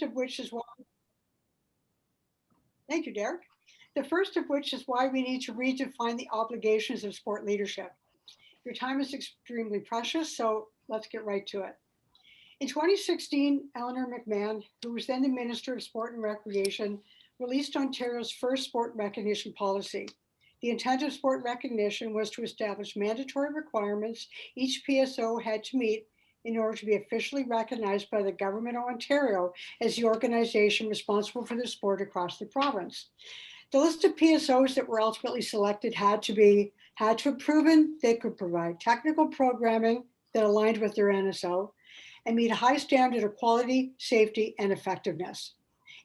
of which is why, thank you, Derek. The first of which is why we need to redefine the obligations of sport leadership. Your time is extremely precious, so let's get right to it. In 2016, Eleanor McMahon, who was then the Minister of Sport and Recreation, released Ontario's first sport recognition policy. The intent of sport recognition was to establish mandatory requirements each PSO had to meet in order to be officially recognized by the Government of Ontario as the organization responsible for the sport across the province. The list of PSOs that were ultimately selected had to have proven they could provide technical programming that aligned with their NSO and meet a high standard of quality, safety, and effectiveness.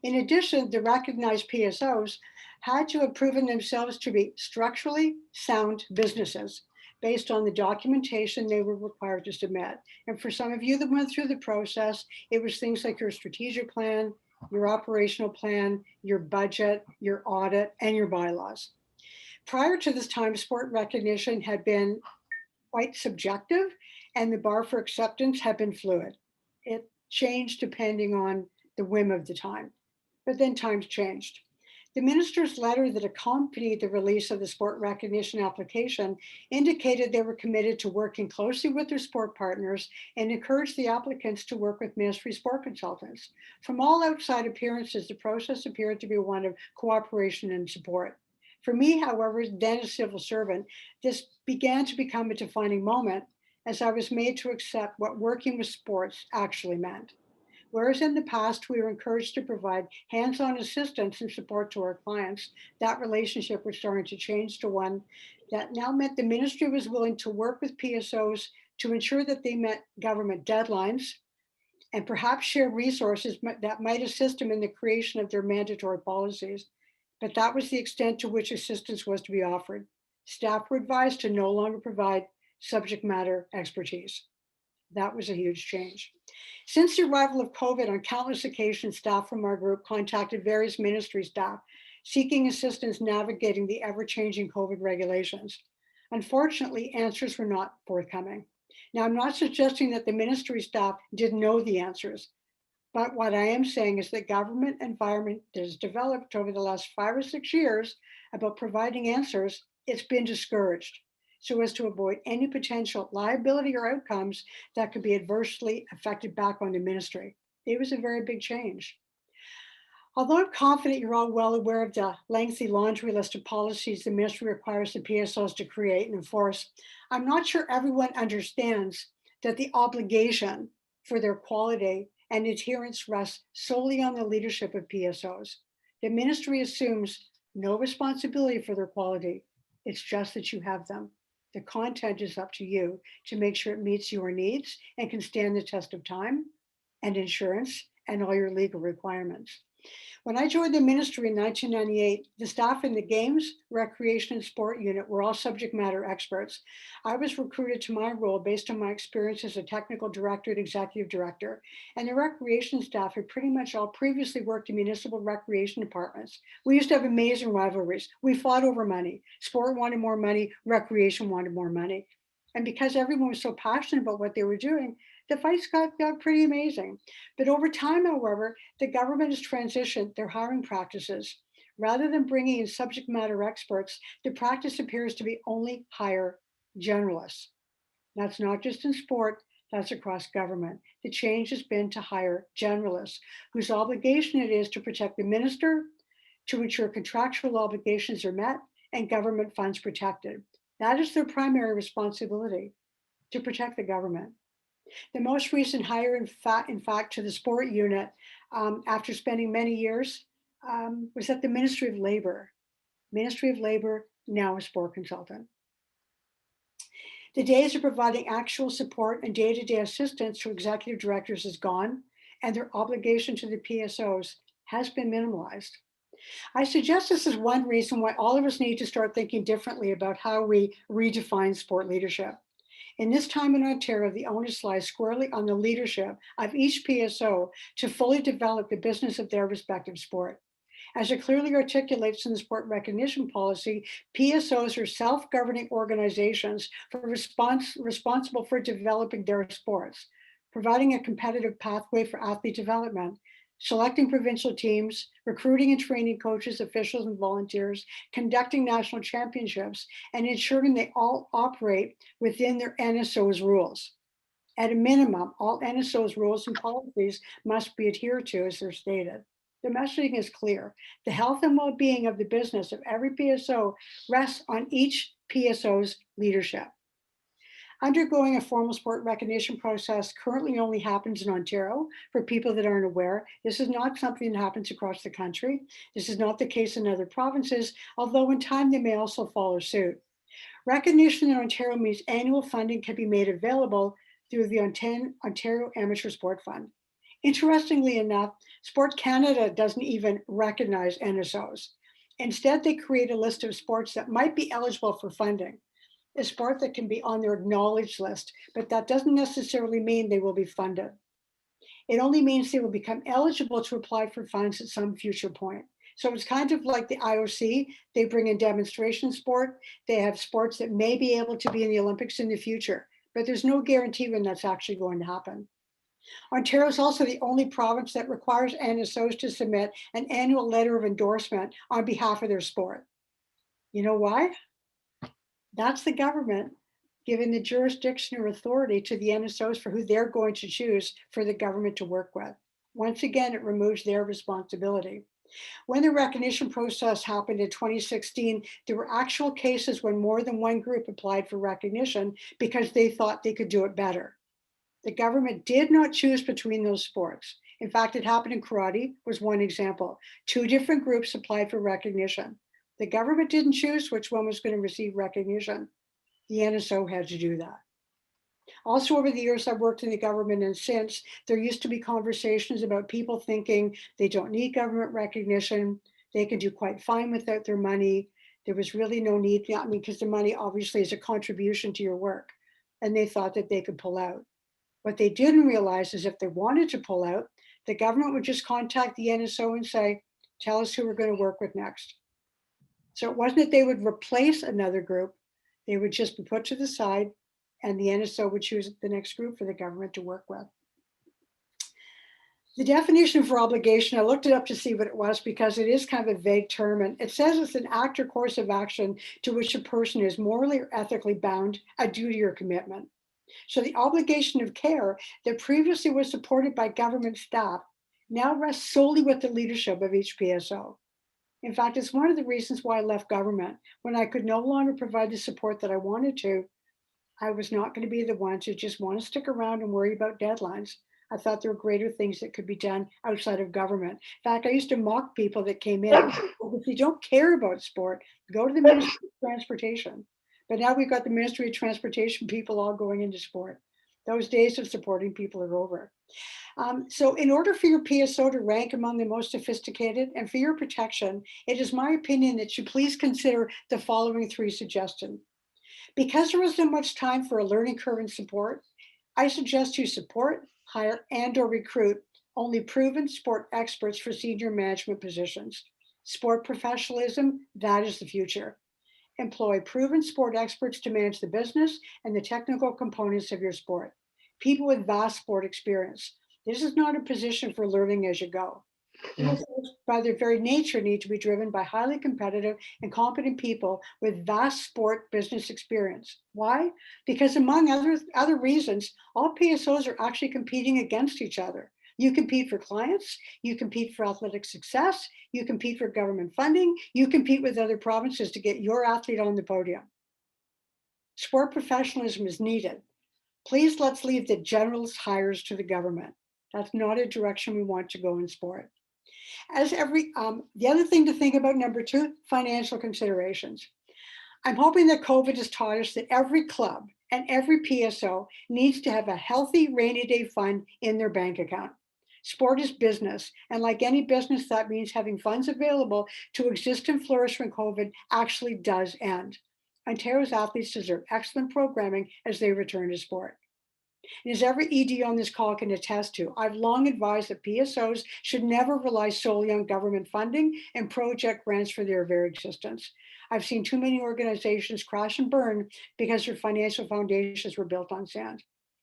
In addition, the recognized PSOs had to have proven themselves to be structurally sound businesses based on the documentation they were required to submit. And for some of you that went through the process, it was things like your strategic plan, your operational plan, your budget, your audit, and your bylaws. Prior to this time, sport recognition had been quite subjective and the bar for acceptance had been fluid. It changed depending on the whim of the time, but then times changed. The minister's letter that accompanied the release of the sport recognition application indicated they were committed to working closely with their sport partners and encouraged the applicants to work with ministry sport consultants. From all outside appearances, the process appeared to be one of cooperation and support. For me, however, then a civil servant, this began to become a defining moment as I was made to accept what working with sports actually meant. Whereas in the past, we were encouraged to provide hands-on assistance and support to our clients, that relationship was starting to change to one that now meant the ministry was willing to work with PSOs to ensure that they met government deadlines and perhaps share resources that might assist them in the creation of their mandatory policies. But that was the extent to which assistance was to be offered. Staff were advised to no longer provide subject matter expertise. That was a huge change. Since the arrival of COVID, on countless occasions, staff from our group contacted various ministry staff seeking assistance navigating the ever-changing COVID regulations. Unfortunately, answers were not forthcoming. Now, I'm not suggesting that the ministry staff didn't know the answers, but what I am saying is that government environment that has developed over the last 5 or 6 years about providing answers, it's been discouraged so as to avoid any potential liability or outcomes that could be adversely affected back on the ministry. It was a very big change. Although I'm confident you're all well aware of the lengthy laundry list of policies the ministry requires the PSOs to create and enforce, I'm not sure everyone understands that the obligation for their quality and adherence rests solely on the leadership of PSOs. The ministry assumes no responsibility for their quality. It's just that you have them. The content is up to you to make sure it meets your needs and can stand the test of time and insurance and all your legal requirements. When I joined the ministry in 1998, the staff in the Games, Recreation, and Sport unit were all subject matter experts. I was recruited to my role based on my experience as a technical director and executive director, and the recreation staff had pretty much all previously worked in municipal recreation departments. We used to have amazing rivalries. We fought over money. Sport wanted more money, recreation wanted more money. And because everyone was so passionate about what they were doing, the fights got pretty amazing. But over time, however, the government has transitioned their hiring practices. Rather than bringing in subject matter experts, the practice appears to be only hire generalists. That's not just in sport, that's across government. The change has been to hire generalists whose obligation it is to protect the minister, to ensure contractual obligations are met, and government funds protected. That is their primary responsibility, to protect the government. The most recent hire, in fact, to the sport unit, after spending many years, was at the Ministry of Labor. Ministry of Labor, now a sport consultant. The days of providing actual support and day-to-day assistance to executive directors is gone, and their obligation to the PSOs has been minimalized. I suggest this is one reason why all of us need to start thinking differently about how we redefine sport leadership. In this time in Ontario, the onus lies squarely on the leadership of each PSO to fully develop the business of their respective sport. As it clearly articulates in the sport recognition policy, PSOs are self-governing organizations responsible for developing their sports, providing a competitive pathway for athlete development. selecting provincial teams, recruiting and training coaches, officials, and volunteers, conducting national championships, and ensuring they all operate within their NSO's rules. At a minimum, all NSO's rules and policies must be adhered to as they're stated. The messaging is clear. The health and well-being of the business of every PSO rests on each PSO's leadership. Undergoing a formal sport recognition process currently only happens in Ontario. For people that aren't aware, this is not something that happens across the country. This is not the case in other provinces, although in time they may also follow suit. Recognition in Ontario means annual funding can be made available through the Ontario Amateur Sport Fund. Interestingly enough, Sport Canada doesn't even recognize NSOs. Instead, they create a list of sports that might be eligible for funding, a sport that can be on their acknowledged list, but that doesn't necessarily mean they will be funded. It only means they will become eligible to apply for funds at some future point. So it's kind of like the IOC. They bring in demonstration sport. They have sports that may be able to be in the Olympics in the future, but there's no guarantee when that's actually going to happen. Ontario is also the only province that requires NSOs to submit an annual letter of endorsement on behalf of their sport. You know why? That's the government giving the jurisdiction or authority to the NSOs for who they're going to choose for the government to work with. Once again, it removes their responsibility. When the recognition process happened in 2016, there were actual cases when more than one group applied for recognition because they thought they could do it better. The government did not choose between those sports. In fact, it happened in karate, was one example. Two different groups applied for recognition. The government didn't choose which one was going to receive recognition. The NSO had to do that. Also, over the years I've worked in the government, and since, there used to be conversations about people thinking they don't need government recognition, they can do quite fine without their money. There was really no need, I mean, because the money obviously is a contribution to your work, and they thought that they could pull out. What they didn't realize is if they wanted to pull out, the government would just contact the NSO and say, tell us who we're going to work with next. So it wasn't that they would replace another group, they would just be put to the side and the NSO would choose the next group for the government to work with. The definition for obligation, I looked it up to see what it was because it is kind of a vague term, and it says it's an act or course of action to which a person is morally or ethically bound, a duty or commitment. So the obligation of care that previously was supported by government staff now rests solely with the leadership of each PSO. In fact, it's one of the reasons why I left government. When I could no longer provide the support that I wanted to, I was not going to be the one to just want to stick around and worry about deadlines. I thought there were greater things that could be done outside of government. In fact, I used to mock people that came in. If you don't care about sport, go to the Ministry of Transportation. But now we've got the Ministry of Transportation people all going into sport. Those days of supporting people are over. So in order for your PSO to rank among the most sophisticated and for your protection, it is my opinion that you please consider the following three suggestions. Because there isn't much time for a learning curve and support, I suggest you support, hire, and or recruit only proven sport experts for senior management positions. Sport professionalism, that is the future. Employ proven sport experts to manage the business and the technical components of your sport. People with vast sport experience. This is not a position for learning as you go. PSOs, by their very nature, need to be driven by highly competitive and competent people with vast sport business experience. Why? Because among other reasons, all PSOs are actually competing against each other. You compete for clients, you compete for athletic success, you compete for government funding, you compete with other provinces to get your athlete on the podium. Sport professionalism is needed. Please let's leave the generalist hires to the government. That's not a direction we want to go in sport. The other thing to think about, number two, financial considerations. I'm hoping that COVID has taught us that every club and every PSO needs to have a healthy rainy day fund in their bank account. Sport is business, and like any business, that means having funds available to exist and flourish when COVID actually does end. Ontario's athletes deserve excellent programming as they return to sport. And as every ED on this call can attest to, I've long advised that PSOs should never rely solely on government funding and project grants for their very existence. I've seen too many organizations crash and burn because their financial foundations were built on sand.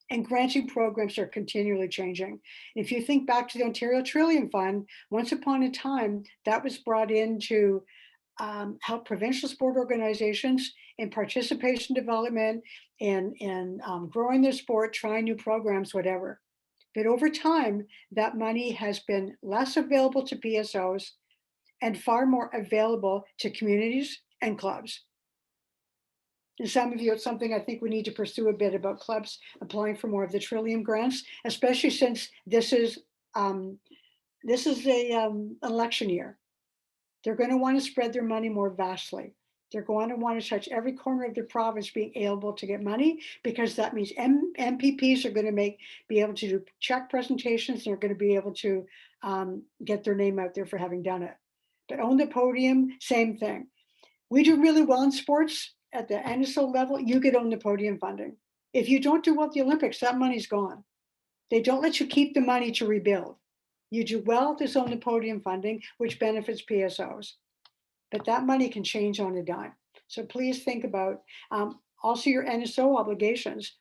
And granting programs are continually changing. If you think back to the Ontario Trillium Fund, once upon a time, that was brought in to help provincial sport organizations in participation development and growing their sport, trying new programs, whatever. But over time, that money has been less available to PSOs and far more available to communities and clubs. And some of you, it's something I think we need to pursue a bit about clubs applying for more of the Trillium grants, especially since this is a election year. They're going to want to spread their money more vastly. They're going to want to touch every corner of the province being able to get money, because that means MPPs are going to be able to do check presentations. They're going to be able to get their name out there for having done it. But on the podium, same thing. We do really well in sports at the NSO level. You get on the podium funding. If you don't do well at the Olympics, that money's gone. They don't let you keep the money to rebuild. You do well, there's on the podium funding, which benefits PSOs. But that money can change on a dime. So please think about also your NSO obligations.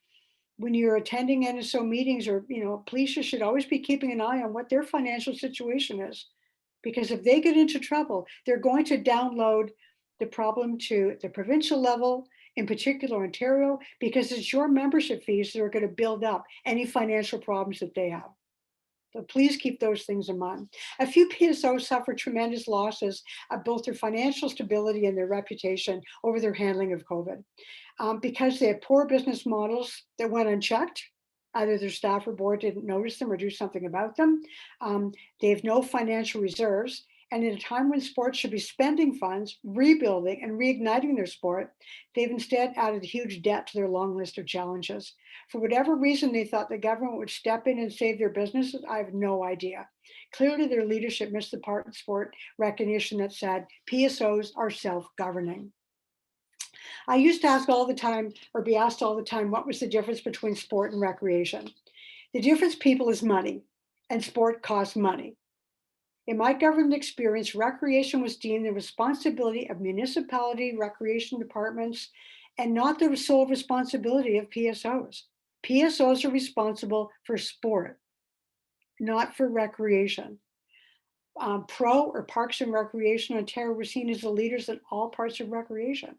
When you're attending NSO meetings, or police should always be keeping an eye on what their financial situation is. Because if they get into trouble, they're going to download the problem to the provincial level, in particular Ontario, because it's your membership fees that are going to build up any financial problems that they have. So please keep those things in mind. A few PSOs suffered tremendous losses of both their financial stability and their reputation over their handling of COVID, because they had poor business models that went unchecked. Either their staff or board didn't notice them or do something about them. They have no financial reserves. And in a time when sports should be spending funds, rebuilding and reigniting their sport, they've instead added huge debt to their long list of challenges. For whatever reason they thought the government would step in and save their businesses, I have no idea. Clearly their leadership missed the part in sport recognition that said PSOs are self-governing. I used to ask all the time, or be asked all the time, what was the difference between sport and recreation? The difference, people, is money, and sport costs money. In my government experience, recreation was deemed the responsibility of municipality recreation departments and not the sole responsibility of PSOs. PSOs are responsible for sport, not for recreation. Pro or Parks and Recreation Ontario were seen as the leaders in all parts of recreation.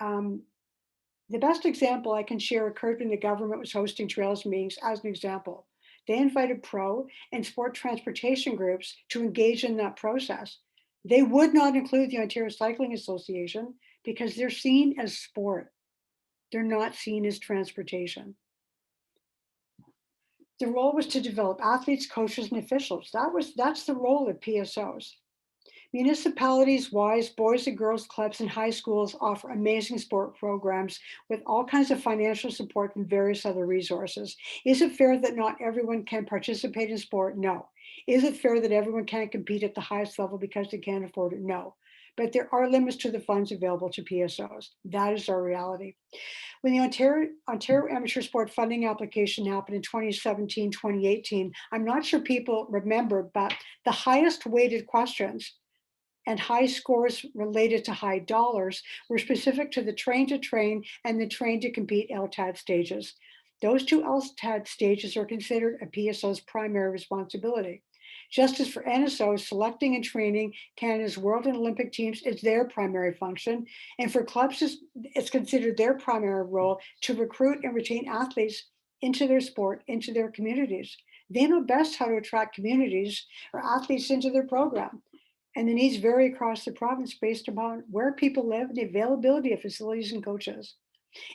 The best example I can share occurred when the government was hosting trails meetings. As an example, they invited pro and sport transportation groups to engage in that process. They would not include the Ontario Cycling Association because they're seen as sport. They're not seen as transportation. The role was to develop athletes, coaches, and officials. That's the role of PSOs. Municipalities, WISE, boys and girls clubs, and high schools offer amazing sport programs with all kinds of financial support and various other resources. Is it fair that not everyone can participate in sport? No. Is it fair that everyone can't compete at the highest level because they can't afford it? No. But there are limits to the funds available to PSOs. That is our reality. When the Ontario Amateur Sport Funding application happened in 2017, 2018, I'm not sure people remember, but the highest weighted questions and high scores related to high dollars were specific to the train to train and the train to compete LTAD stages. Those two LTAD stages are considered a PSO's primary responsibility. Just as for NSOs, selecting and training Canada's World and Olympic teams is their primary function, and for clubs, it's considered their primary role to recruit and retain athletes into their sport, into their communities. They know best how to attract communities or athletes into their program. And the needs vary across the province based upon where people live and the availability of facilities and coaches.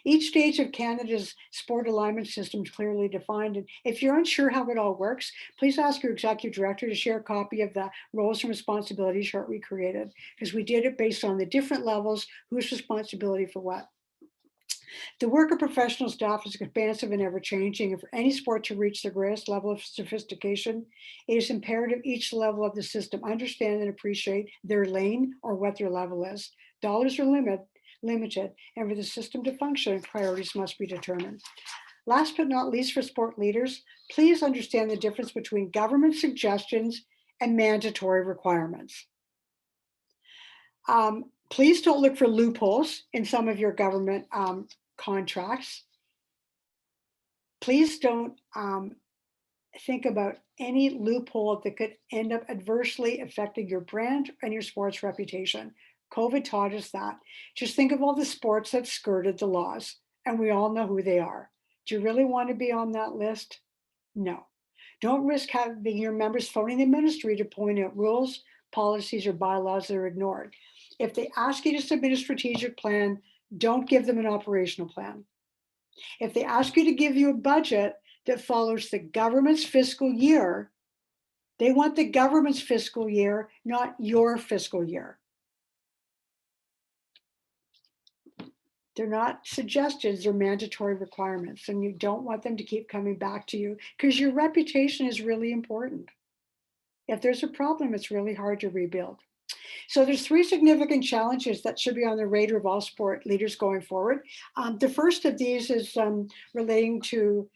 Each stage of Canada's sport alignment system is clearly defined. And if you're unsure how it all works, please ask your executive director to share a copy of the roles and responsibilities chart we created, because we did it based on the different levels, whose responsibility for what. The work of professional staff is expansive and ever-changing, and for any sport to reach the greatest level of sophistication, it is imperative each level of the system understand and appreciate their lane or what their level is. Dollars are limited, and for the system to function, priorities must be determined. Last but not least, for sport leaders, please understand the difference between government suggestions and mandatory requirements. Please don't look for loopholes in some of your government contracts. Please don't think about any loophole that could end up adversely affecting your brand and your sports reputation. COVID taught us that. Just think of all the sports that skirted the laws, and we all know who they are. Do you really want to be on that list? No. Don't risk having your members phoning the ministry to point out rules, policies, or bylaws that are ignored. If they ask you to submit a strategic plan, don't give them an operational plan. If they ask you to give you a budget that follows the government's fiscal year, they want the government's fiscal year, not your fiscal year. They're not suggestions, they're mandatory requirements, and you don't want them to keep coming back to you because your reputation is really important. If there's a problem, it's really hard to rebuild. So there's three significant challenges that should be on the radar of all sport leaders going forward. The first of these is relating to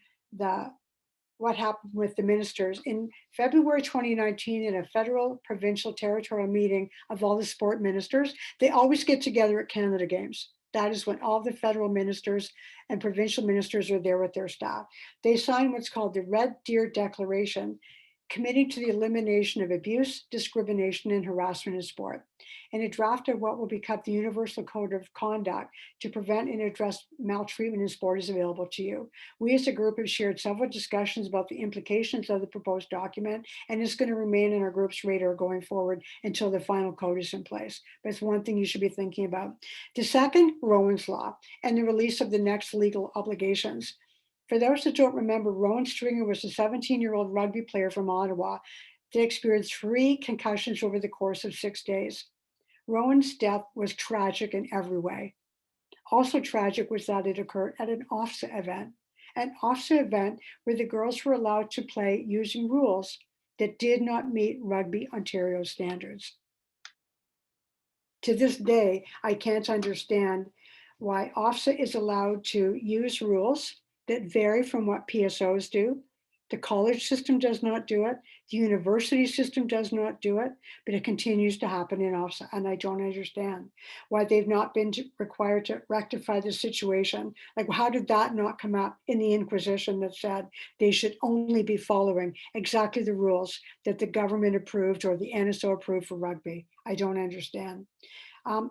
what happened with the ministers. In February 2019, in a federal, provincial, territorial meeting of all the sport ministers, they always get together at Canada Games. That is when all the federal ministers and provincial ministers are there with their staff. They sign what's called the Red Deer Declaration, committing to the elimination of abuse, discrimination, and harassment in sport, and a draft of what will become the Universal Code of Conduct to prevent and address maltreatment in sport is available to you. We as a group have shared several discussions about the implications of the proposed document, and it's going to remain in our group's radar going forward until the final code is in place. But it's one thing you should be thinking about. The second, Rowan's Law, and the release of the next legal obligations. For those that don't remember, Rowan Stringer was a 17-year-old rugby player from Ottawa that experienced 3 concussions over the course of 6 days. Rowan's death was tragic in every way. Also tragic was that it occurred at an OFSA event where the girls were allowed to play using rules that did not meet Rugby Ontario standards. To this day, I can't understand why OFSA is allowed to use rules that vary from what PSOs do. The college system does not do it. The university system does not do it, but it continues to happen in OFSA. And I don't understand why they've not been required to rectify the situation. Like, how did that not come up in the Inquisition that said they should only be following exactly the rules that the government approved or the NSO approved for rugby? I don't understand.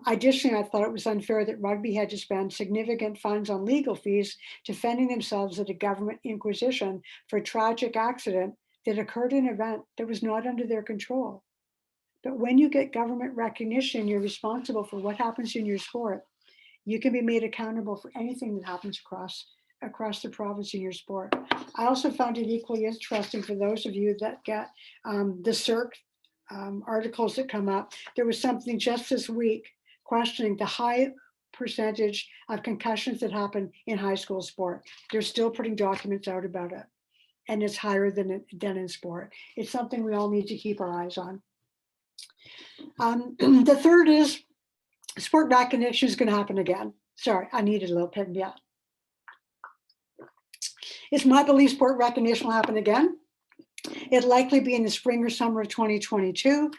Additionally, I thought it was unfair that rugby had to spend significant funds on legal fees defending themselves at a government inquisition for a tragic accident that occurred in an event that was not under their control. But when you get government recognition, you're responsible for what happens in your sport. You can be made accountable for anything that happens across the province in your sport. I also found it equally interesting for those of you that get the CERC articles that come up. There was something just this week questioning the high percentage of concussions that happen in high school sport. They're still putting documents out about it, and it's higher than in sport. It's something we all need to keep our eyes on. The third is sport recognition is going to happen again. Sorry, I needed a little pin. Yeah. It's my belief sport recognition will happen again. It'll likely be in the spring or summer of 2022.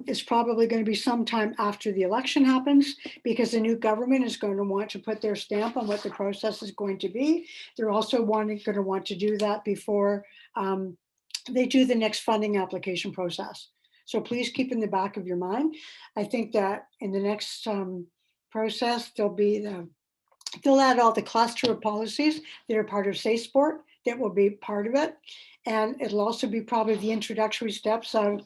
It's probably going to be sometime after the election happens because the new government is going to want to put their stamp on what the process is going to be. They're also going to want to do that before they do the next funding application process. So please keep in the back of your mind. I think that in the next process, they'll add all the cluster of policies that are part of Safe Sport that will be part of it. And it'll also be probably the introductory steps of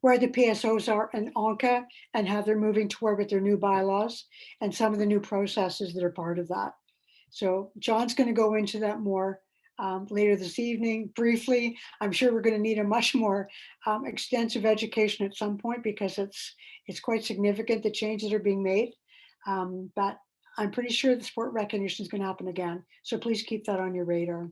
where the PSOs are in ONCA and how they're moving toward with their new bylaws and some of the new processes that are part of that. So John's going to go into that more later this evening, briefly. I'm sure we're going to need a much more extensive education at some point because it's quite significant, the changes that are being made. But I'm pretty sure the sport recognition is going to happen again. So please keep that on your radar.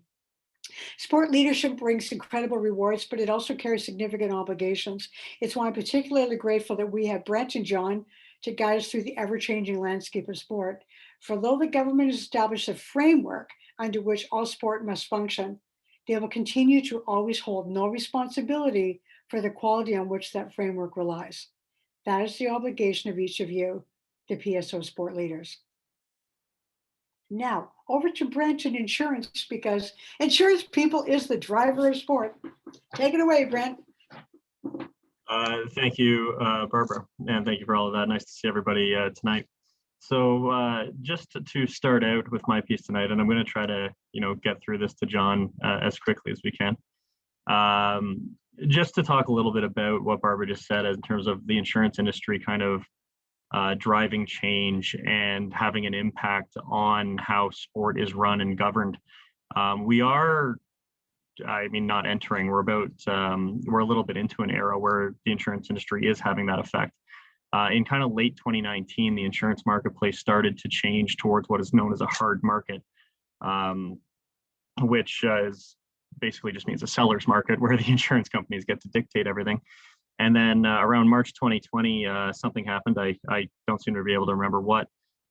Sport leadership brings incredible rewards, but it also carries significant obligations. It's why I'm particularly grateful that we have Brent and John to guide us through the ever-changing landscape of sport. For though the government has established a framework under which all sport must function, they will continue to always hold no responsibility for the quality on which that framework relies. That is the obligation of each of you, the PSO sport leaders. Now, over to Brent and insurance, because insurance people is the driver of sport. Take it away, Brent. Thank you, Barbara, and thank you for all of that. Nice to see everybody tonight. So just to start out with my piece tonight, and I'm going to try to, get through this to John as quickly as we can. Just to talk a little bit about what Barbara just said in terms of the insurance industry kind of driving change and having an impact on how sport is run and governed. We are, not entering, we're a little bit into an era where the insurance industry is having that effect. In kind of late 2019, the insurance marketplace started to change towards what is known as a hard market, which is basically just means a seller's market where the insurance companies get to dictate everything. And then around March 2020, something happened. I don't seem to be able to remember what,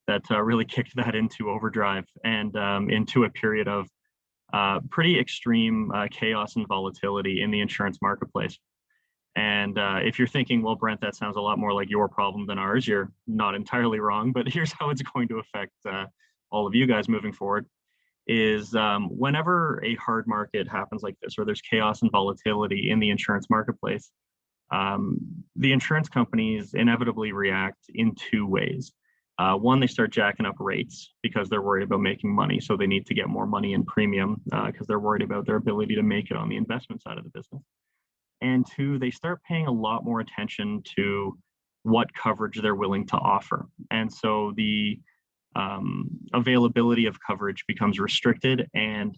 that really kicked that into overdrive and into a period of pretty extreme chaos and volatility in the insurance marketplace. And if you're thinking, well, Brent, that sounds a lot more like your problem than ours, you're not entirely wrong, but here's how it's going to affect all of you guys moving forward. Is whenever a hard market happens like this, or there's chaos and volatility in the insurance marketplace, the insurance companies inevitably react in two ways. One, they start jacking up rates because they're worried about making money. So they need to get more money in premium because they're worried about their ability to make it on the investment side of the business. And two, they start paying a lot more attention to what coverage they're willing to offer. And so the availability of coverage becomes restricted, and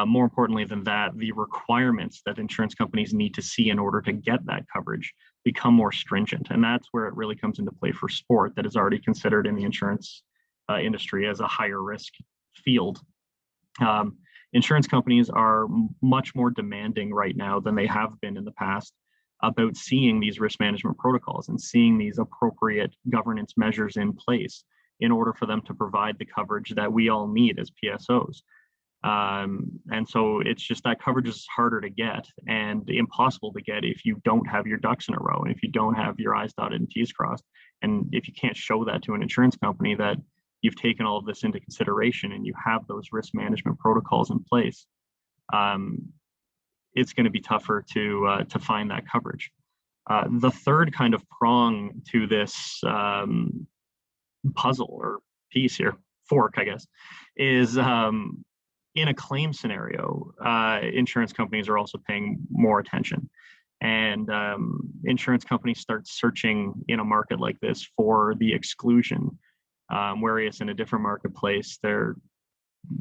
more importantly than that, the requirements that insurance companies need to see in order to get that coverage become more stringent. And that's where it really comes into play for sport that is already considered in the insurance industry as a higher risk field. Insurance companies are much more demanding right now than they have been in the past about seeing these risk management protocols and seeing these appropriate governance measures in place in order for them to provide the coverage that we all need as PSOs. And so it's just that coverage is harder to get and impossible to get if you don't have your ducks in a row, and if you don't have your I's dotted and T's crossed. And if you can't show that to an insurance company that you've taken all of this into consideration and you have those risk management protocols in place, it's going to be tougher to find that coverage. The third kind of prong to this puzzle or piece here, fork, I guess, is in a claim scenario, insurance companies are also paying more attention. And insurance companies start searching in a market like this for the exclusion, whereas in a different marketplace, they're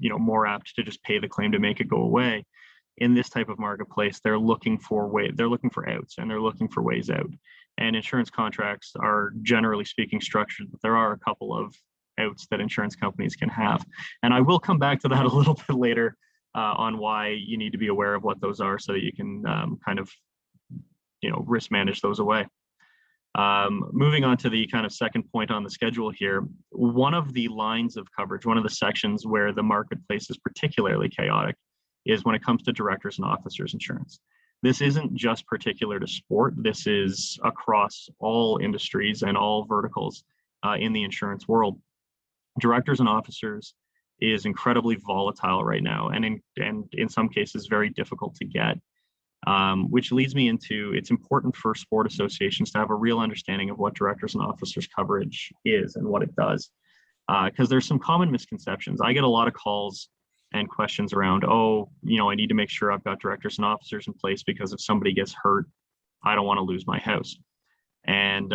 more apt to just pay the claim to make it go away. In this type of marketplace, they're looking for outs, and they're looking for ways out. And insurance contracts are, generally speaking, structured, but there are a couple of outs that insurance companies can have. And I will come back to that a little bit later on why you need to be aware of what those are so that you can risk manage those away. Moving on to the kind of second point on the schedule here, one of the lines of coverage, one of the sections where the marketplace is particularly chaotic is when it comes to directors and officers insurance. This isn't just particular to sport. This is across all industries and all verticals in the insurance world. Directors and officers is incredibly volatile right now, and in some cases very difficult to get, which leads me into, it's important for sport associations to have a real understanding of what directors and officers coverage is and what it does, because there's some common misconceptions. I get a lot of calls and questions around, I need to make sure I've got directors and officers in place because if somebody gets hurt, I don't want to lose my house. And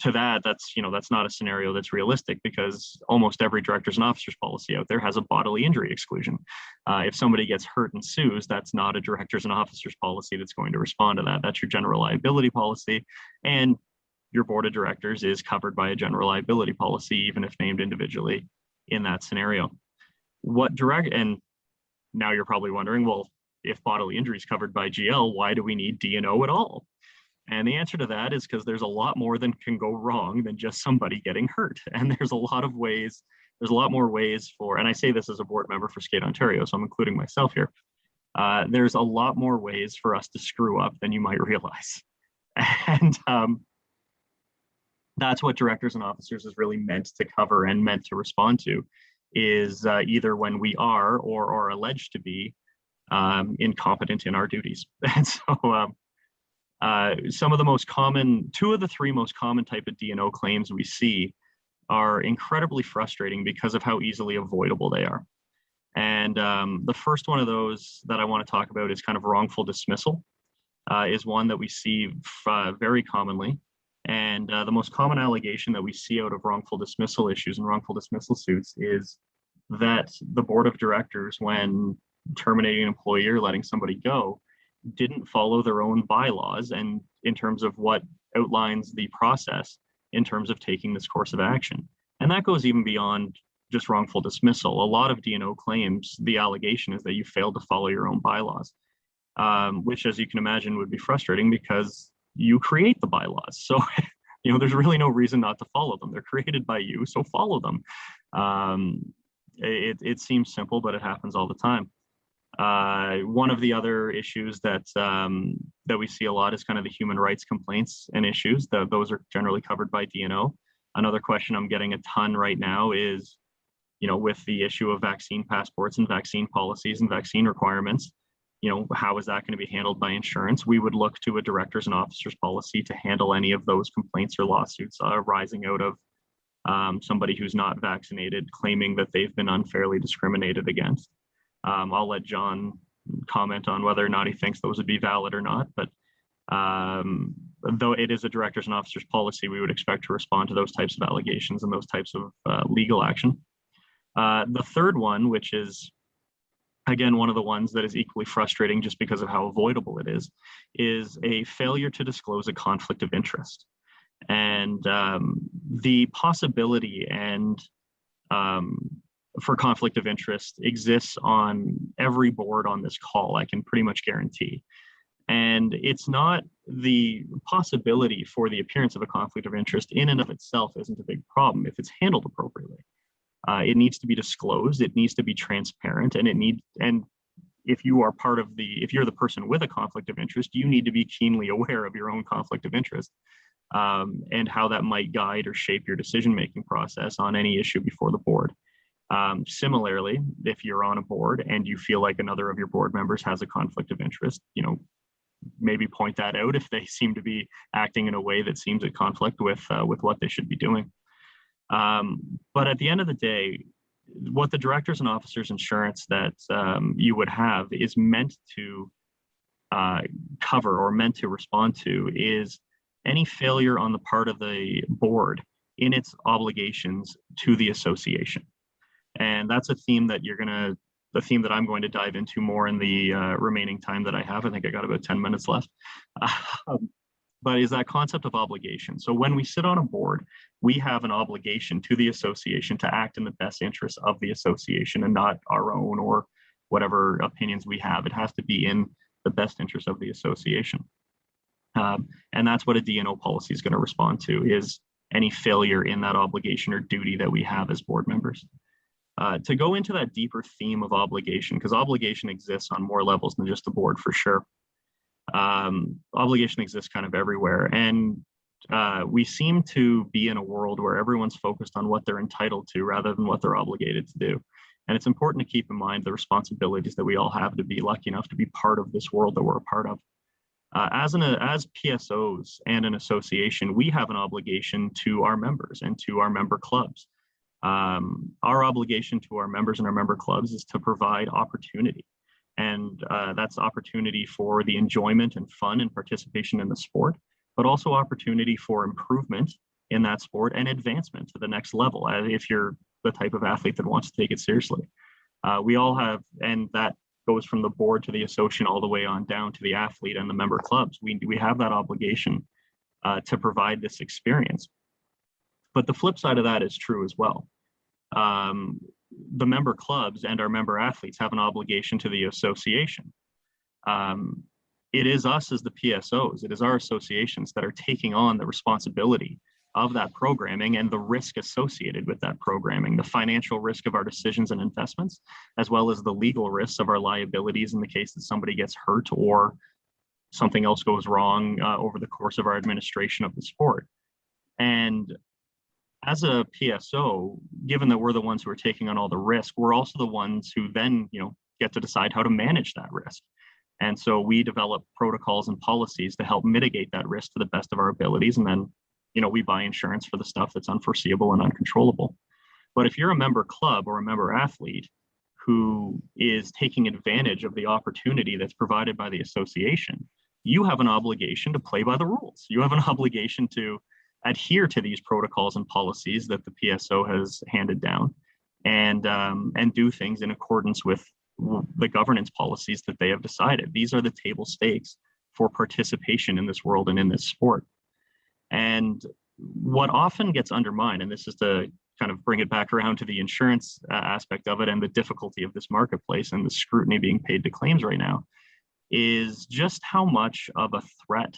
to that's not a scenario that's realistic, because almost every directors and officers policy out there has a bodily injury exclusion. If somebody gets hurt and sues, that's not a directors and officers policy that's going to respond to that. That's your general liability policy, and your board of directors is covered by a general liability policy, even if named individually in that scenario. And now you're probably wondering, well, if bodily injury is covered by GL, why do we need D&O at all? And the answer to that is because there's a lot more that can go wrong than just somebody getting hurt. And there's a lot more ways for, and I say this as a board member for Skate Ontario, so I'm including myself here. There's a lot more ways for us to screw up than you might realize. And that's what directors and officers is really meant to cover and meant to respond to, is either when we are or are alleged to be incompetent in our duties. And so some of the most common, two of the three most common type of D&O claims we see are incredibly frustrating because of how easily avoidable they are. And the first one of those that I want to talk about is kind of wrongful dismissal, is one that we see very commonly. And the most common allegation that we see out of wrongful dismissal issues and wrongful dismissal suits is that the board of directors, when terminating an employee or letting somebody go, didn't follow their own bylaws and in terms of what outlines the process in terms of taking this course of action. And that goes even beyond just wrongful dismissal. A lot of D&O claims, the allegation is that you failed to follow your own bylaws, which, as you can imagine, would be frustrating because you create the bylaws. So, there's really no reason not to follow them. They're created by you, so follow them. It seems simple, but it happens all the time. One of the other issues that we see a lot is kind of the human rights complaints and issues. Those are generally covered by D&O. Another question I'm getting a ton right now is, with the issue of vaccine passports and vaccine policies and vaccine requirements, how is that going to be handled by insurance? We would look to a directors and officers policy to handle any of those complaints or lawsuits arising out of somebody who's not vaccinated claiming that they've been unfairly discriminated against. I'll let John comment on whether or not he thinks those would be valid or not, but though it is a directors and officers policy, we would expect to respond to those types of allegations and those types of legal action. The third one, which is, again, one of the ones that is equally frustrating just because of how avoidable it is a failure to disclose a conflict of interest. And the possibility and for conflict of interest exists on every board on this call, I can pretty much guarantee. And it's not the possibility for the appearance of a conflict of interest in and of itself isn't a big problem if it's handled appropriately. It needs to be disclosed, it needs to be transparent, and if you are if you're the person with a conflict of interest, you need to be keenly aware of your own conflict of interest and how that might guide or shape your decision-making process on any issue before the board. Similarly, if you're on a board and you feel like another of your board members has a conflict of interest, maybe point that out if they seem to be acting in a way that seems at conflict with what they should be doing. But at the end of the day, what the directors and officers insurance that you would have is meant to cover or meant to respond to is any failure on the part of the board in its obligations to the association. And that's a theme that I'm going to dive into more in the remaining time that I have. I think I got about 10 minutes left. But is that concept of obligation. So when we sit on a board, we have an obligation to the association to act in the best interest of the association and not our own or whatever opinions we have. It has to be in the best interest of the association. And that's what a D&O policy is going to respond to, is any failure in that obligation or duty that we have as board members. To go into that deeper theme of obligation, because obligation exists on more levels than just the board for sure. Obligation exists kind of everywhere. And we seem to be in a world where everyone's focused on what they're entitled to rather than what they're obligated to do. And it's important to keep in mind the responsibilities that we all have to be lucky enough to be part of this world that we're a part of. As PSOs and an association, we have an obligation to our members and to our member clubs. Our obligation to our members and our member clubs is to provide opportunity. And that's opportunity for the enjoyment and fun and participation in the sport, but also opportunity for improvement in that sport and advancement to the next level if you're the type of athlete that wants to take it seriously. We all have, and that goes from the board to the association all the way on down to the athlete and the member clubs. We have that obligation to provide this experience. But the flip side of that is true as well. The member clubs and our member athletes have an obligation to the association. It is us as the PSOs, it is our associations that are taking on the responsibility of that programming and the risk associated with that programming, the financial risk of our decisions and investments, as well as the legal risks of our liabilities in the case that somebody gets hurt or something else goes wrong over the course of our administration of the sport. And as a PSO, given that we're the ones who are taking on all the risk, we're also the ones who then, get to decide how to manage that risk. And so we develop protocols and policies to help mitigate that risk to the best of our abilities. And then, we buy insurance for the stuff that's unforeseeable and uncontrollable. But if you're a member club or a member athlete who is taking advantage of the opportunity that's provided by the association, you have an obligation to play by the rules. You have an obligation to adhere to these protocols and policies that the PSO has handed down, and do things in accordance with the governance policies that they have decided. These are the table stakes for participation in this world and in this sport. And what often gets undermined, and this is to kind of bring it back around to the insurance aspect of it and the difficulty of this marketplace and the scrutiny being paid to claims right now, is just how much of a threat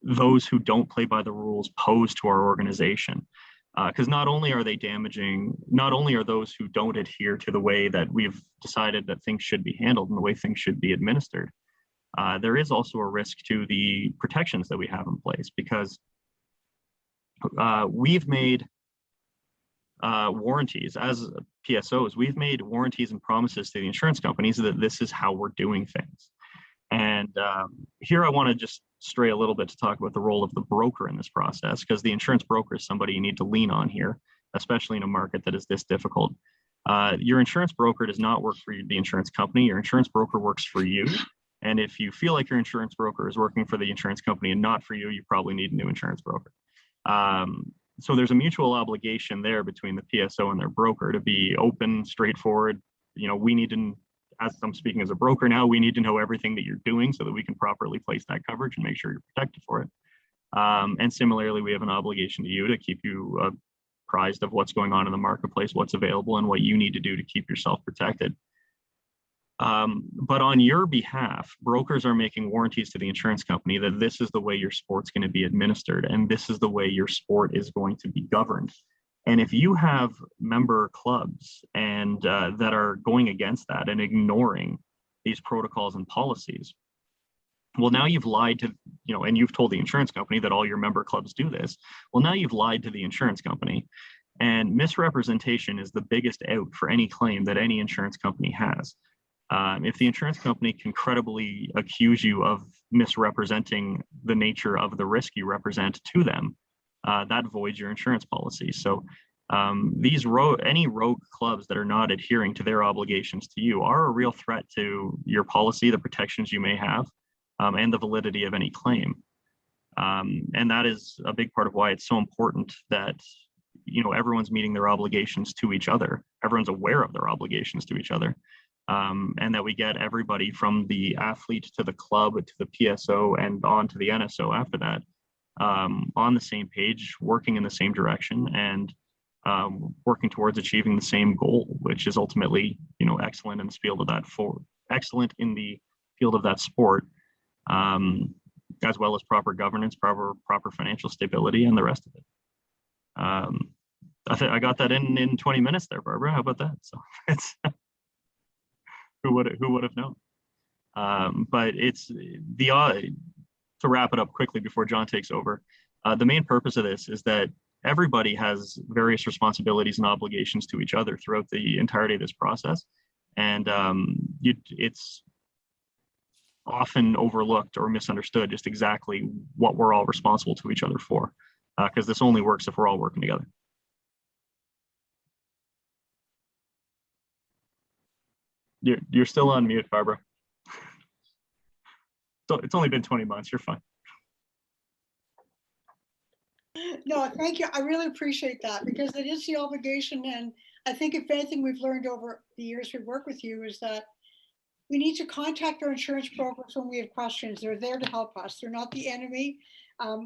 those who don't play by the rules pose to our organization. Because not only are they damaging, not only are those who don't adhere to the way that we've decided that things should be handled and the way things should be administered, there is also a risk to the protections that we have in place, because we've made warranties as PSOs. We've made warranties and promises to the insurance companies that this is how we're doing things. And here I want to just stray a little bit to talk about the role of the broker in this process, because the insurance broker is somebody you need to lean on here, especially in a market that is this difficult. Your insurance broker does not work for the insurance company. Your insurance broker works for you. And if you feel like your insurance broker is working for the insurance company and not for you, you probably need a new insurance broker. So there's a mutual obligation there between the PSO and their broker to be open, straightforward. We need to, as I'm speaking as a broker now, we need to know everything that you're doing so that we can properly place that coverage and make sure you're protected for it. And similarly, we have an obligation to you to keep you apprised of what's going on in the marketplace, what's available, and what you need to do to keep yourself protected. But on your behalf, brokers are making warranties to the insurance company that this is the way your sport's going to be administered, and this is the way your sport is going to be governed. And if you have member clubs and that are going against that and ignoring these protocols and policies, well, now you've lied to, and you've told the insurance company that all your member clubs do this. Well, now you've lied to the insurance company. And misrepresentation is the biggest out for any claim that any insurance company has. If the insurance company can credibly accuse you of misrepresenting the nature of the risk you represent to them, that voids your insurance policy. So any rogue clubs that are not adhering to their obligations to you are a real threat to your policy, the protections you may have, and the validity of any claim. And that is a big part of why it's so important that everyone's meeting their obligations to each other. Everyone's aware of their obligations to each other. And that we get everybody from the athlete to the club to the PSO and on to the NSO after that on the same page, working in the same direction, and working towards achieving the same goal, which is ultimately, excellent in the field of that sport, as well as proper governance, proper financial stability, and the rest of it. I got that in 20 minutes there, Barbara. How about that? So it's who would have known? But it's to wrap it up quickly before John takes over. The main purpose of this is that everybody has various responsibilities and obligations to each other throughout the entirety of this process, and it's often overlooked or misunderstood just exactly what we're all responsible to each other for, because this only works if we're all working together. You're still on mute, Barbara. So it's only been 20 months. You're fine. No, thank you. I really appreciate that, because it is the obligation. And I think if anything we've learned over the years we work with you is that we need to contact our insurance brokers when we have questions. They're there to help us. They're not the enemy.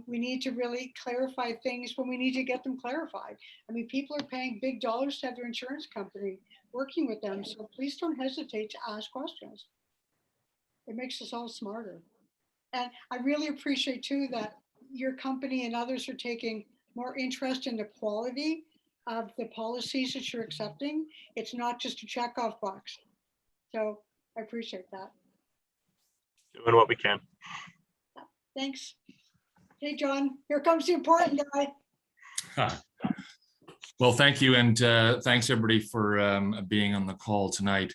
We need to really clarify things when we need to get them clarified. I mean, people are paying big dollars to have their insurance company working with them. So please don't hesitate to ask questions. It makes us all smarter. And I really appreciate too that your company and others are taking more interest in the quality of the policies that you're accepting. It's not just a checkoff box. So I appreciate that. Doing what we can. Thanks. Hey, John, here comes the important guy. Well, thank you, and thanks everybody for being on the call tonight.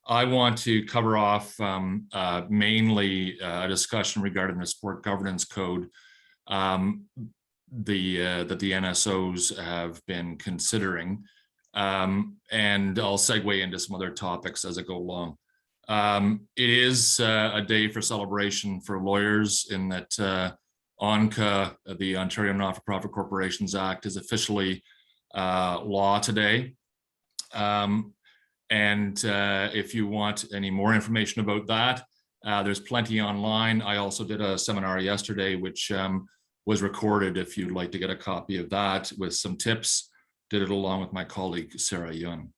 I want to cover off mainly a discussion regarding the Sport Governance Code that the NSOs have been considering, and I'll segue into some other topics as I go along. It is a day for celebration for lawyers in that ONCA, the Ontario Not-for-Profit Corporations Act, is officially law today. If you want any more information about that, there's plenty online. I also did a seminar yesterday, which was recorded if you'd like to get a copy of that with some tips. Did it along with my colleague, Sarah Young.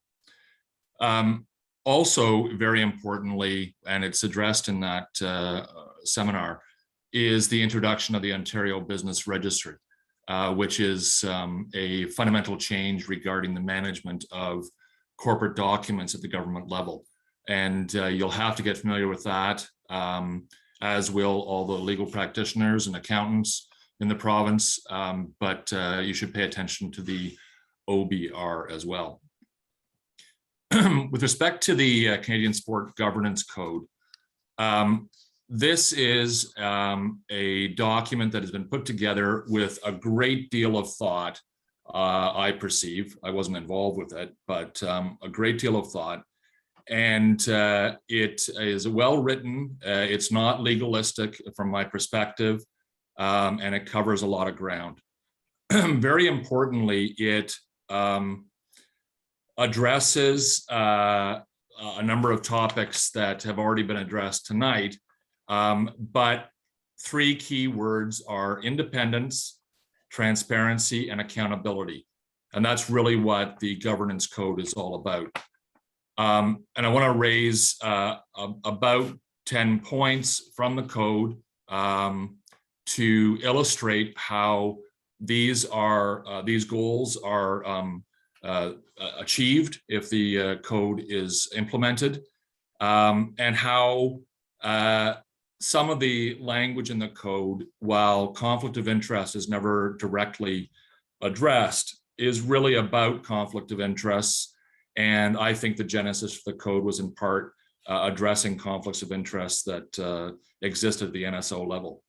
Also, very importantly, and it's addressed in that seminar, is the introduction of the Ontario Business Registry, which is a fundamental change regarding the management of corporate documents at the government level. And you'll have to get familiar with that, as will all the legal practitioners and accountants in the province, but you should pay attention to the OBR as well. With respect to the Canadian Sport Governance Code, this is a document that has been put together with a great deal of thought. I perceive, I wasn't involved with it, but a great deal of thought. And it is well written. It's not legalistic from my perspective, and it covers a lot of ground. Very importantly, it addresses a number of topics that have already been addressed tonight. But three key words are independence, transparency, and accountability. And that's really what the governance code is all about. And I want to raise about 10 points from the code to illustrate how these goals are achieved if the code is implemented, and how some of the language in the code, while conflict of interest is never directly addressed, is really about conflict of interests. And I think the genesis for the code was in part addressing conflicts of interest that exist at the NSO level.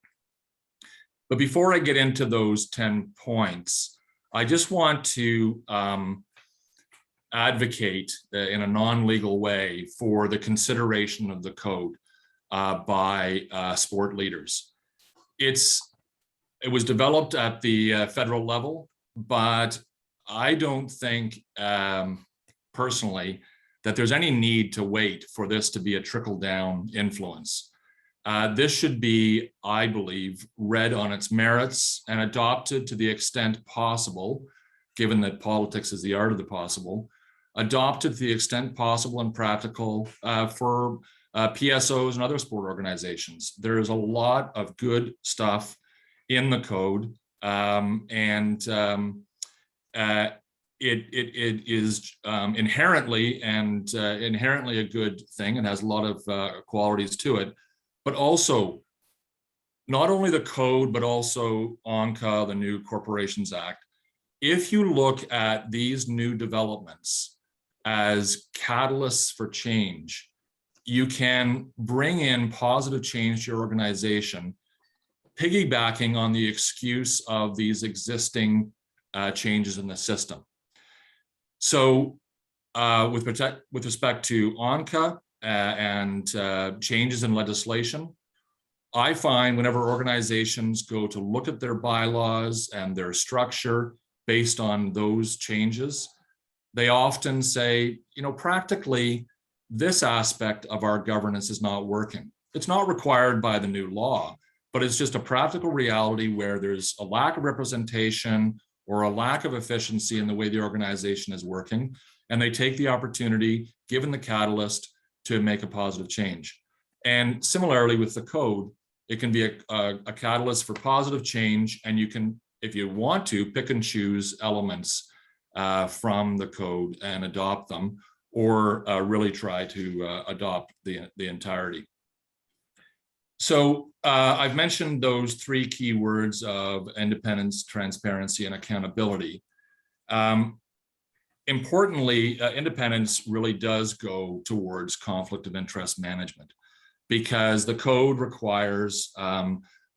But before I get into those 10 points, I just want to advocate in a non-legal way for the consideration of the code by sport leaders. It was developed at the federal level, but I don't think personally that there's any need to wait for this to be a trickle-down influence. This should be, I believe, read on its merits and adopted to the extent possible, given that politics is the art of the possible, adopted to the extent possible and practical for PSOs and other sport organizations. There's a lot of good stuff in the code, it is inherently a good thing and has a lot of qualities to it. But also, not only the code, but also ONCA, the new Corporations Act. If you look at these new developments as catalysts for change, you can bring in positive change to your organization, piggybacking on the excuse of these existing changes in the system. So with respect to ONCA and changes in legislation, I find whenever organizations go to look at their bylaws and their structure based on those changes, they often say, you know, practically, this aspect of our governance is not working. It's not required by the new law, but it's just a practical reality where there's a lack of representation or a lack of efficiency in the way the organization is working. And they take the opportunity, given the catalyst, to make a positive change. And similarly with the code, it can be a catalyst for positive change. And you can, if you want to, pick and choose elements from the code and adopt them, or really try to adopt the entirety. So I've mentioned those three key words of independence, transparency, and accountability. Importantly, independence really does go towards conflict of interest management, because the code requires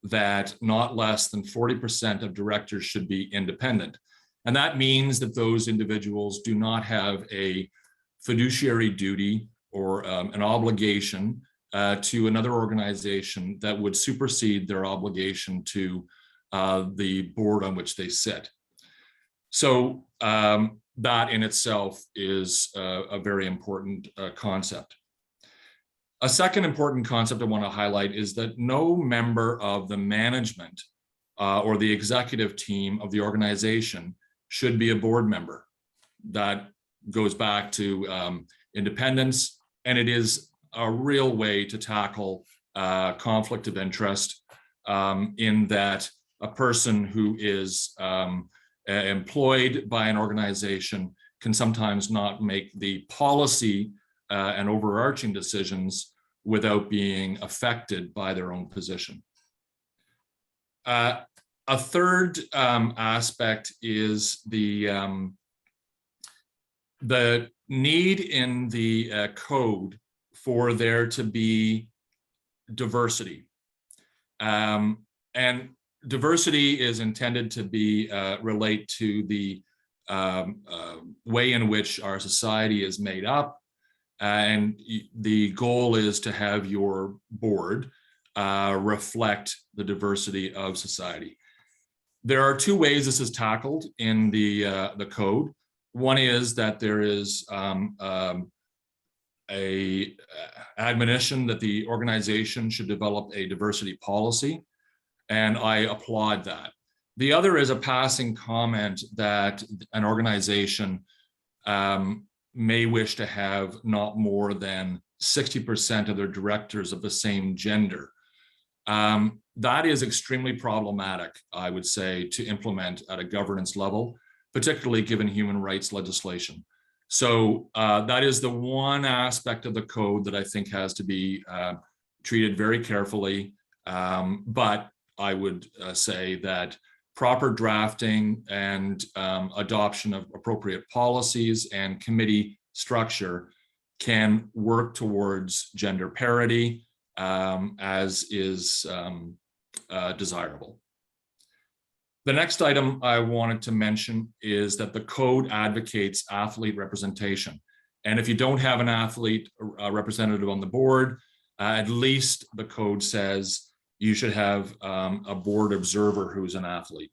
that not less than 40% of directors should be independent. And that means that those individuals do not have a fiduciary duty or an obligation to another organization that would supersede their obligation to the board on which they sit. So that in itself is a very important concept. A second important concept I want to highlight is that no member of the management or the executive team of the organization should be a board member. That goes back to independence, and it is a real way to tackle conflict of interest in that a person who is employed by an organization can sometimes not make the policy and overarching decisions without being affected by their own position. A third aspect is the need in the code for there to be diversity. And diversity is intended to be relate to the way in which our society is made up. And the goal is to have your board reflect the diversity of society. There are two ways this is tackled in the code. One is that there is a admonition that the organization should develop a diversity policy, and I applaud that. The other is a passing comment that an organization may wish to have not more than 60% of their directors of the same gender. That is extremely problematic, I would say, to implement at a governance level, particularly given human rights legislation. So that is the one aspect of the code that I think has to be treated very carefully. But I would say that proper drafting and adoption of appropriate policies and committee structure can work towards gender parity as is desirable. The next item I wanted to mention is that the code advocates athlete representation. And if you don't have an athlete representative on the board, at least the code says you should have a board observer who's an athlete.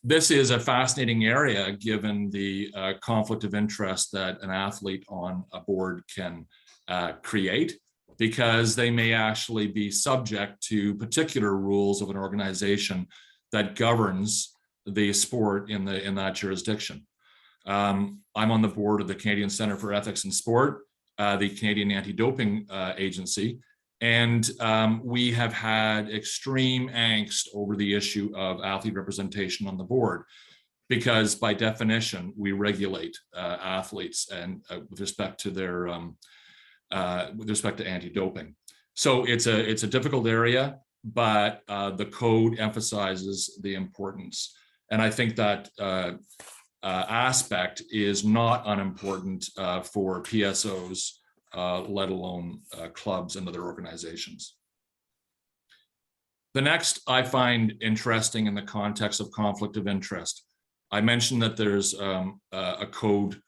This is a fascinating area given the conflict of interest that an athlete on a board can create, because they may actually be subject to particular rules of an organization that governs the sport in that jurisdiction. I'm on the board of the Canadian Centre for Ethics in Sport, the Canadian Anti-Doping Agency, and we have had extreme angst over the issue of athlete representation on the board, because by definition, we regulate athletes and with respect to their with respect to anti-doping. So it's a difficult area, but the code emphasizes the importance. And I think that aspect is not unimportant for PSOs, let alone clubs and other organizations. The next I find interesting in the context of conflict of interest. I mentioned that there's a code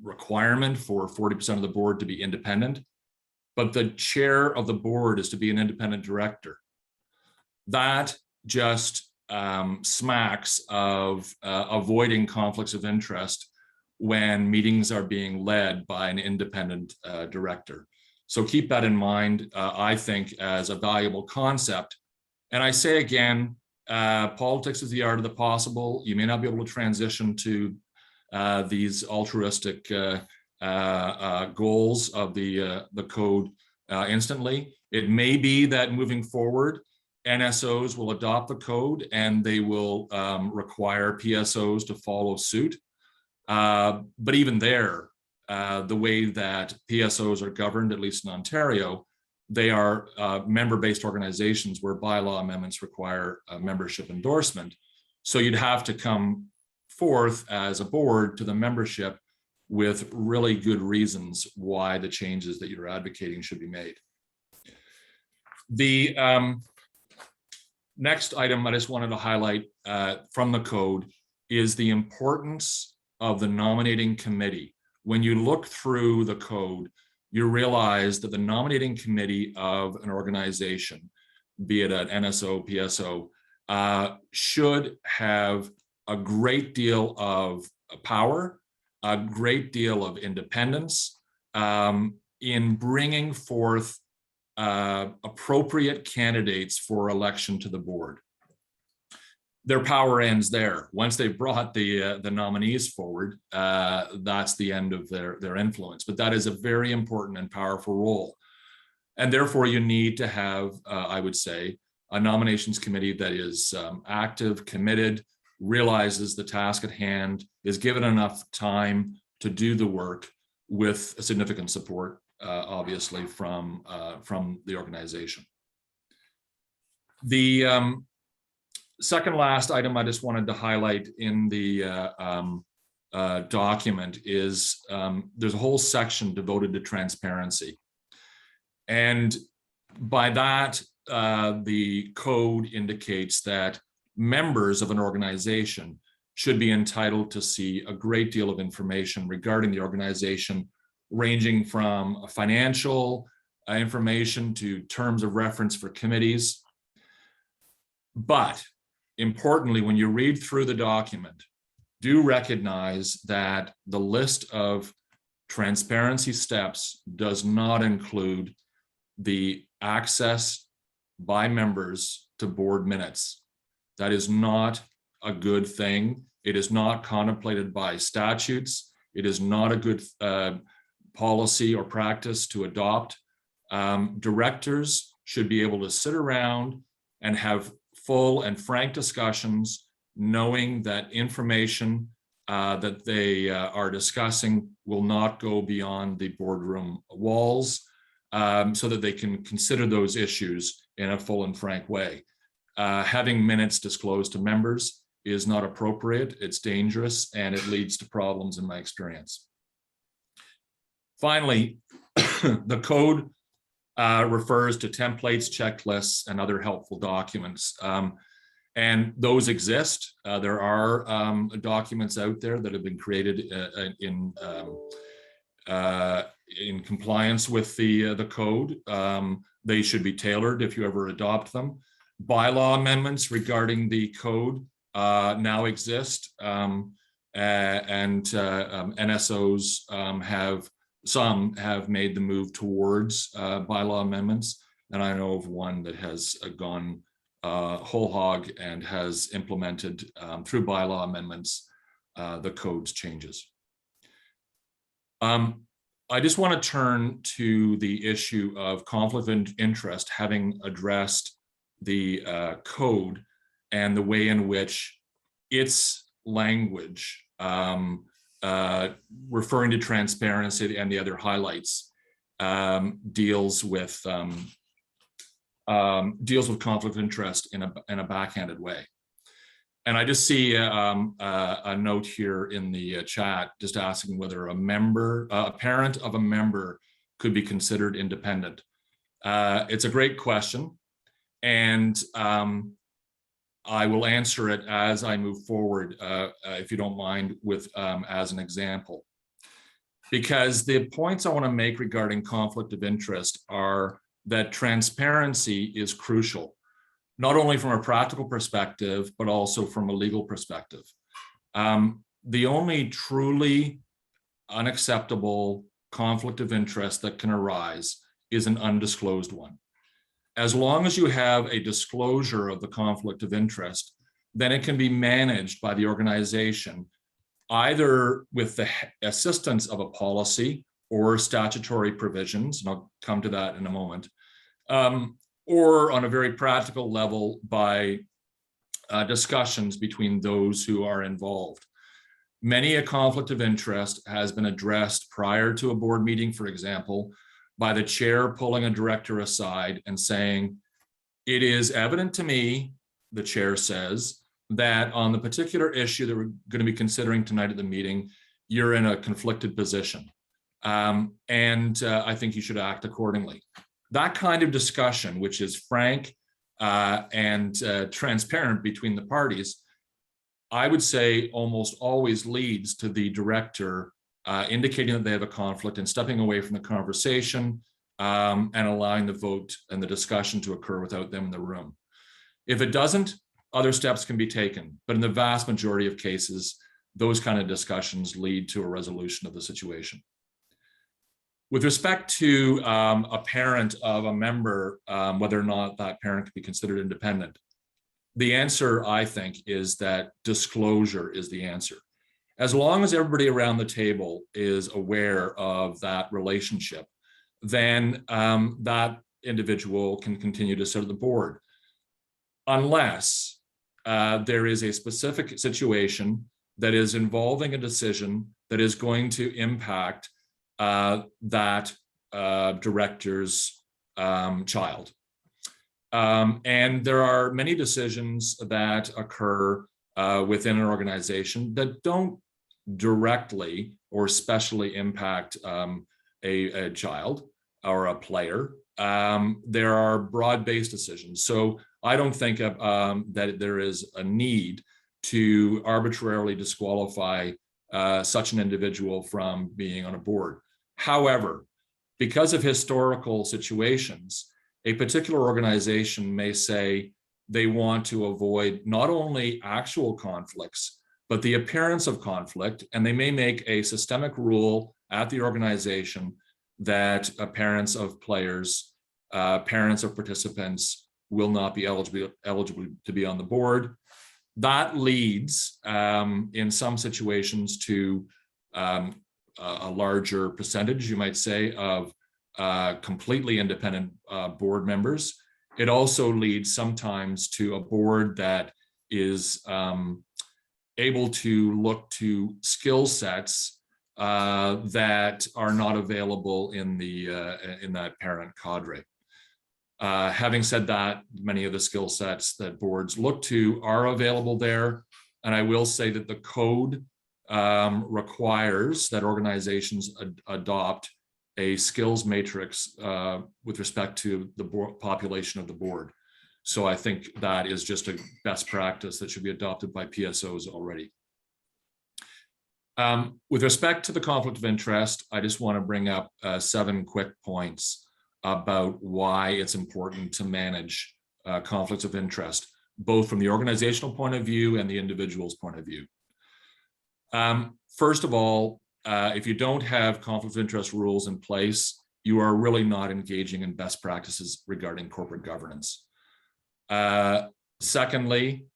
requirement for 40% of the board to be independent, but the chair of the board is to be an independent director. That just smacks of avoiding conflicts of interest when meetings are being led by an independent director. So keep that in mind, I think, as a valuable concept. And I say again, politics is the art of the possible. You may not be able to transition to these altruistic goals of the code instantly. It may be that moving forward, NSOs will adopt the code and they will require PSOs to follow suit. But even there, the way that PSOs are governed, at least in Ontario, they are member-based organizations where bylaw amendments require a membership endorsement. So you'd have to come forth as a board to the membership with really good reasons why the changes that you're advocating should be made. The next item I just wanted to highlight from the code is the importance of the nominating committee. When you look through the code, you realize that the nominating committee of an organization, be it an NSO, PSO, should have a great deal of power, a great deal of independence in bringing forth appropriate candidates for election to the board. Their power ends there. Once they've brought the nominees forward, that's the end of their influence. But that is a very important and powerful role. And therefore, you need to have, I would say, a nominations committee that is active, committed, realizes the task at hand, is given enough time to do the work with significant support, obviously, from the organization. The second last item I just wanted to highlight in the document is there's a whole section devoted to transparency. And by that, the code indicates that members of an organization should be entitled to see a great deal of information regarding the organization, ranging from financial information to terms of reference for committees. But importantly, when you read through the document, do recognize that the list of transparency steps does not include the access by members to board minutes. That is not a good thing. It is not contemplated by statutes. It is not a good policy or practice to adopt. Directors should be able to sit around and have full and frank discussions, knowing that information that they are discussing will not go beyond the boardroom walls, so that they can consider those issues in a full and frank way. Having minutes disclosed to members is not appropriate, it's dangerous, and it leads to problems in my experience. Finally, the code refers to templates, checklists, and other helpful documents. And those exist. There are documents out there that have been created in compliance with the code. They should be tailored if you ever adopt them. Bylaw amendments regarding the code now exist, and NSOs some have made the move towards bylaw amendments, and I know of one that has gone whole hog and has implemented through bylaw amendments the code's changes. I just want to turn to the issue of conflict of interest, having addressed the code and the way in which its language referring to transparency and the other highlights deals with conflict of interest in a backhanded way. And I just see a note here in the chat just asking whether a parent of a member could be considered independent. It's a great question, and I will answer it as I move forward, if you don't mind, with as an example. Because the points I want to make regarding conflict of interest are that transparency is crucial, not only from a practical perspective, but also from a legal perspective. The only truly unacceptable conflict of interest that can arise is an undisclosed one. As long as you have a disclosure of the conflict of interest, then it can be managed by the organization, either with the assistance of a policy or statutory provisions, and I'll come to that in a moment, or on a very practical level by discussions between those who are involved. Many a conflict of interest has been addressed prior to a board meeting, for example, by the chair pulling a director aside and saying, it is evident to me, the chair says, that on the particular issue that we're going to be considering tonight at the meeting, you're in a conflicted position. I think you should act accordingly. That kind of discussion, which is frank and transparent between the parties, I would say almost always leads to the director indicating that they have a conflict and stepping away from the conversation and allowing the vote and the discussion to occur without them in the room. If it doesn't, other steps can be taken. But in the vast majority of cases, those kind of discussions lead to a resolution of the situation. With respect to a parent of a member, whether or not that parent can be considered independent, the answer, I think, is that disclosure is the answer. As long as everybody around the table is aware of that relationship, then that individual can continue to sit at the board. Unless there is a specific situation that is involving a decision that is going to impact that director's child. And there are many decisions that occur within an organization that don't directly or specially impact a child or a player. There are broad-based decisions. So I don't think that there is a need to arbitrarily disqualify such an individual from being on a board. However, because of historical situations, a particular organization may say they want to avoid not only actual conflicts, but the appearance of conflict, and they may make a systemic rule at the organization that parents of players, parents of participants will not be eligible to be on the board. That leads, in some situations, to a larger percentage, you might say, of completely independent board members. It also leads sometimes to a board that is able to look to skill sets that are not available in that parent cadre. Having said that, many of the skill sets that boards look to are available there. And I will say that the code requires that organizations adopt a skills matrix with respect to the population of the board. So I think that is just a best practice that should be adopted by PSOs already. With respect to the conflict of interest, I just want to bring up 7 quick points about why it's important to manage conflicts of interest, both from the organizational point of view and the individual's point of view. First of all, if you don't have conflict of interest rules in place, you are really not engaging in best practices regarding corporate governance. Secondly,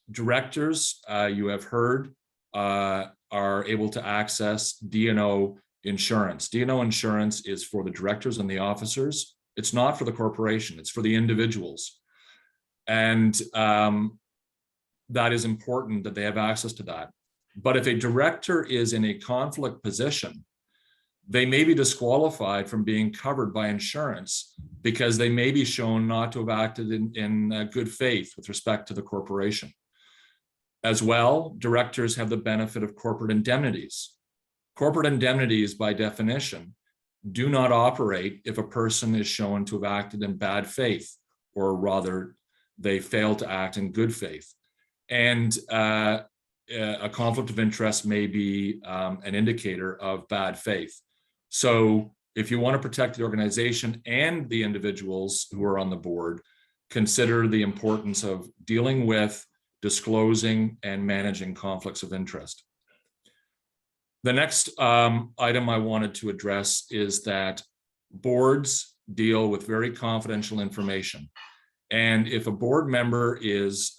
directors, you have heard, are able to access D&O insurance. D&O insurance is for the directors and the officers. It's not for the corporation, it's for the individuals. And that is important that they have access to that. But if a director is in a conflict position, they may be disqualified from being covered by insurance because they may be shown not to have acted in good faith with respect to the corporation. As well, directors have the benefit of corporate indemnities. Corporate indemnities, by definition, do not operate if a person is shown to have acted in bad faith, or rather, they fail to act in good faith. And a conflict of interest may be an indicator of bad faith. So if you want to protect the organization and the individuals who are on the board, consider the importance of dealing with, disclosing, and managing conflicts of interest. The next item I wanted to address is that boards deal with very confidential information. And if a board member is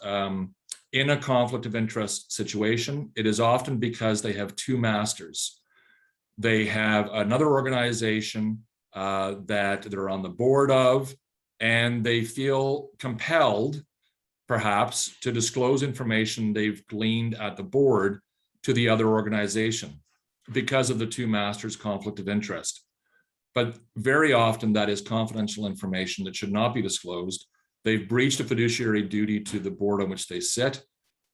in a conflict of interest situation, it is often because they have 2 masters. They have another organization that they're on the board of, and they feel compelled, perhaps, to disclose information they've gleaned at the board to the other organization. because of the two masters' conflict of interest. But very often that is confidential information that should not be disclosed. They've breached a fiduciary duty to the board on which they sit,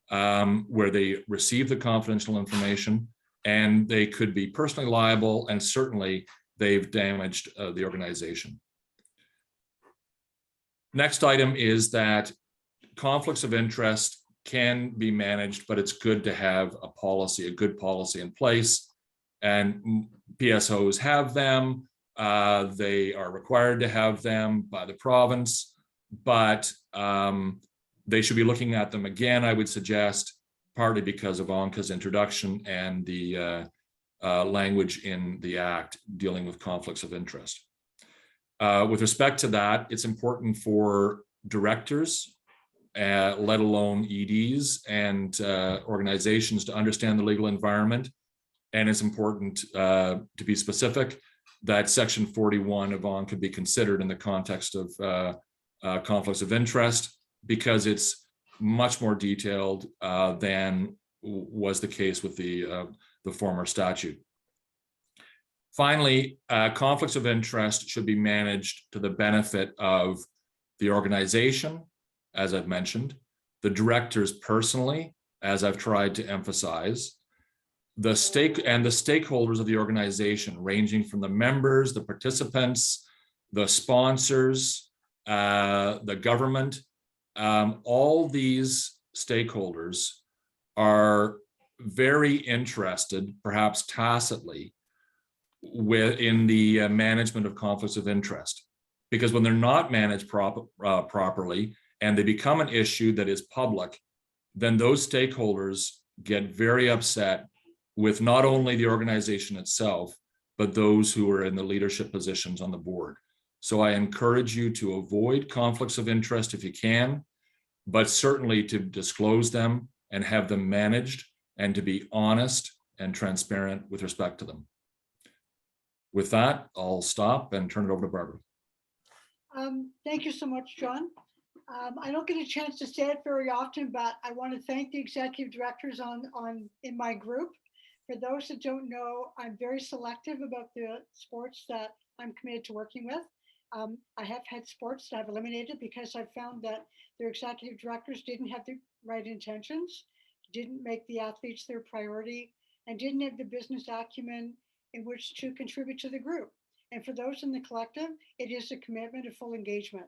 where they receive the confidential information, and they could be personally liable, and certainly they've damaged the organization. Next item is that conflicts of interest can be managed, but it's good to have a policy, a good policy in place. And PSOs have them. They are required to have them by the province, but they should be looking at them again, I would suggest, partly because of ONCA's introduction and the language in the Act dealing with conflicts of interest. With respect to that, it's important for directors, let alone EDs and organizations, to understand the legal environment. And it's important to be specific that Section 41 of ONCA be considered in the context of conflicts of interest, because it's much more detailed than was the case with the former statute. Finally, conflicts of interest should be managed to the benefit of the organization, as I've mentioned, the directors personally, as I've tried to emphasize, the stakeholders of the organization, ranging from the members, the participants, the sponsors, the government. All these stakeholders are very interested, perhaps tacitly, in the management of conflicts of interest, because when they're not managed properly and they become an issue that is public, then those stakeholders get very upset with not only the organization itself, but those who are in the leadership positions on the board. So I encourage you to avoid conflicts of interest if you can, but certainly to disclose them and have them managed, and to be honest and transparent with respect to them. With that, I'll stop and turn it over to Barbara. Thank you so much, John. I don't get a chance to say it very often, but I want to thank the executive directors in my group. For those that don't know, I'm very selective about the sports that I'm committed to working with. I have had sports that I've eliminated because I found that their executive directors didn't have the right intentions, didn't make the athletes their priority, and didn't have the business acumen in which to contribute to the group. And for those in the collective, it is a commitment of full engagement.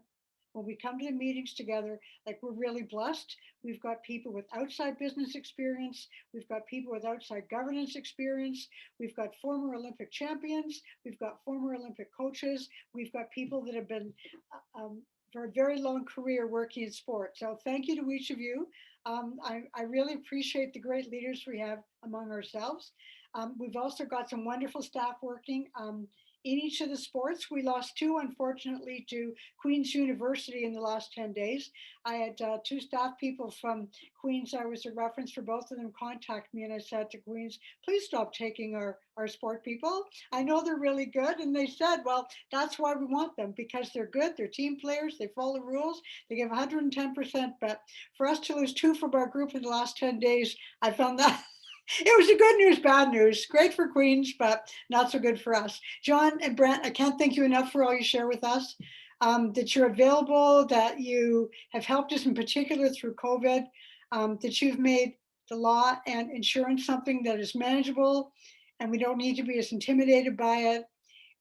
When we come to the meetings together, like, we're really blessed. We've got people with outside business experience. We've got people with outside governance experience. We've got former Olympic champions. We've got former Olympic coaches. We've got people that have been for a very long career working in sport. So thank you to each of you. I really appreciate the great leaders we have among ourselves. We've also got some wonderful staff working in each of the sports. We lost two, unfortunately, to Queen's University in the last 10 days. I had two staff people from Queen's, I was a reference for both of them, contact me, and I said to Queen's, please stop taking our sport people. I know they're really good. And they said, well, that's why we want them, because they're good, they're team players, they follow the rules, they give 110%. But for us to lose two from our group in the last 10 days, I found that it was a good news, bad news. Great for Queens, but not so good for us. John and Brent, I can't thank you enough for all you share with us, that you're available, that you have helped us in particular through COVID, that you've made the law and insurance something that is manageable and we don't need to be as intimidated by it,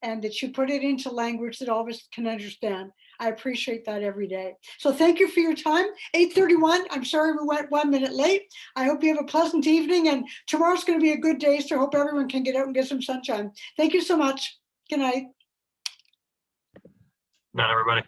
and that you put it into language that all of us can understand. I appreciate that every day. So thank you for your time. 8:31, I'm sorry we went 1 minute late. I hope you have a pleasant evening, and tomorrow's going to be a good day, so I hope everyone can get out and get some sunshine. Thank you so much. Good night. Not everybody.